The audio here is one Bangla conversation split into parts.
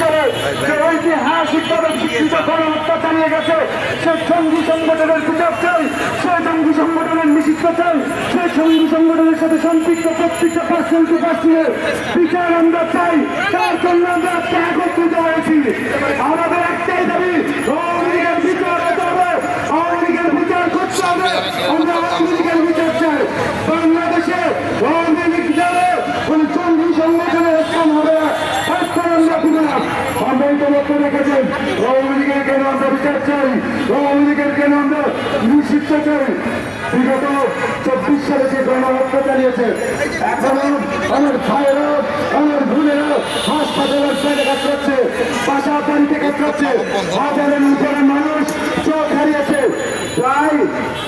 সালে যে ঐতিহাসিকভাবে স্বীকৃত গণহত্যা চালিয়ে গেছে, সে জঙ্গি সংগঠনের বিচার চাই, সে জঙ্গি সংগঠনের নিষিদ্ধ চাই, সে জঙ্গি সংগঠনের সাথে সম্পৃক্ত প্রত্যেকটা পার্সনের বিচার আমরা চাই। তার জন্য আমরা আজকে একত্রিত হয়েছি। আমাদের একটাই দাবি, আওয়ামী লীগের বিচার হতে হবে, আওয়ামী লীগের বিচার করতে হবে। আমরা আওয়ামী লীগের বিচার চাই। বাংলাদেশে আওয়ামী লীগ যাবে কোন জঙ্গি সংগঠনের স্থান হবে না, আমরা দিব না। আমরা ইতিমধ্যে রেখেছেন আওয়ামী লীগের কেন আমরা বিচার চাই, আওয়ামী লীগের কেন আমরা নিষিদ্ধ চাই। বিগত 24 সালে যে গণহত্যা চালিয়েছে, এখনো আমার ভাইয়েরা আমার বোনেরা হাসপাতালের সাইডে কাতরাচ্ছে, বাসা বাড়িতে কাতরাচ্ছে, হাজারের উপরে মানুষ চোখ হারিয়েছে, প্রায়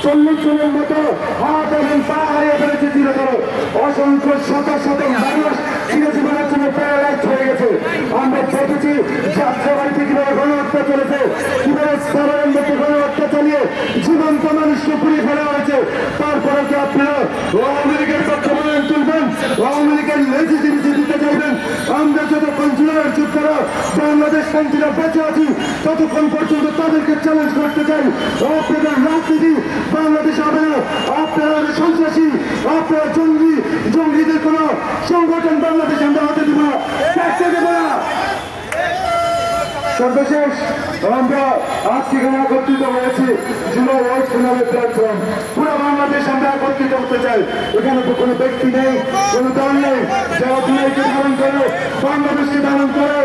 40 জনের মতো হাত এবং পা হারিয়ে ফেলেছে চিরতর। অসংখ্য শত শত মানুষ চিরজীবনের জন্য প্যারালাইজড হয়ে গেছে। আমরা দেখেছি যাত্রাবাড়িতে কিভাবে গণহত্যা চলেছে, কিভাবে সাধারণ মধ্যে গণহত্যা চালিয়ে জীবন্ত মানুষকে পুড়িয়ে ফেলা হয়েছে। তারপরে কি আপনারা আওয়ামী লীগের পক্ষে বয়ান তুলবেন, আওয়ামী লীগের লেজিটিভিটি দিতে চাইবেন? আমরা যতক্ষণ জুলাইয়ের যোদ্ধারা বাংলাদেশ পন্থীরা বেঁচে আছি ততক্ষণ পর্যন্ত তাদেরকে চ্যালেঞ্জ করতে চাই। আপনাদের রাজনীতি বাংলাদেশ হবে না, আপনারা সন্ত্রাসী, আপনারা জঙ্গিদের কোন সংগঠন বাংলাদেশ আমরা হতে দিব না, থাকতে দেব না। সর্বশেষ আমরা আজকে এখানে একত্রিত হয়েছি জুলাই ওয়ার্ল্ড ফোরামের প্ল্যাটফর্ম। পুরো বাংলাদেশ আমরা একত্রিত হতে চাই। এখানে তো কোনো ব্যক্তি নেই, কোনো দল নেই যারা জুলাইকে ধারণ করে, বাংলাদেশকে ধারণ করে।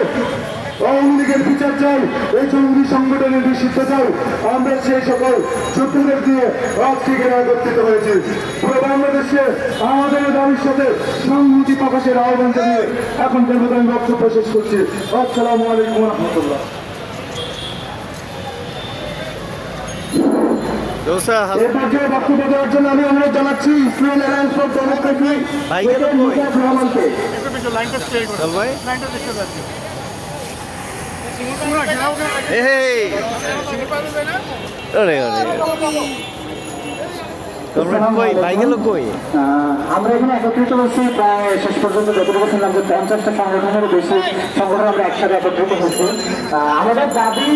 আওয়ামী লীগের বিচার চাই, এই জঙ্গি সংগঠনের নিষিদ্ধ চাই। আমরা সেই সকল যোদ্ধাদের দিয়ে আজকে এখানে একত্রিত হয়েছি। পুরো বাংলাদেশে আমাদের দাবির সাথে সংহতি প্রকাশের আহ্বান জানিয়ে এখন পর্যন্ত আমি বক্তব্য শেষ করছি। আসসালামু আলাইকুম ওয়া রাহমাতুল্লাহ। এ পর্যায়ে বক্তব্য দেওয়ার জন্য আমি অনুরোধ জানাচ্ছি ইসরায়েল অ্যালায়েন্স ফর ডেমোক্রেসি রহমানকে। আমরা এখানে একত্রিত হচ্ছি প্রায় শেষ পর্যন্ত যতটুকু শুনলাম যে 50টা সংগঠনের বেশি সংগঠন আমরা একসাথে একত্রিত হচ্ছি। আমাদের দাবি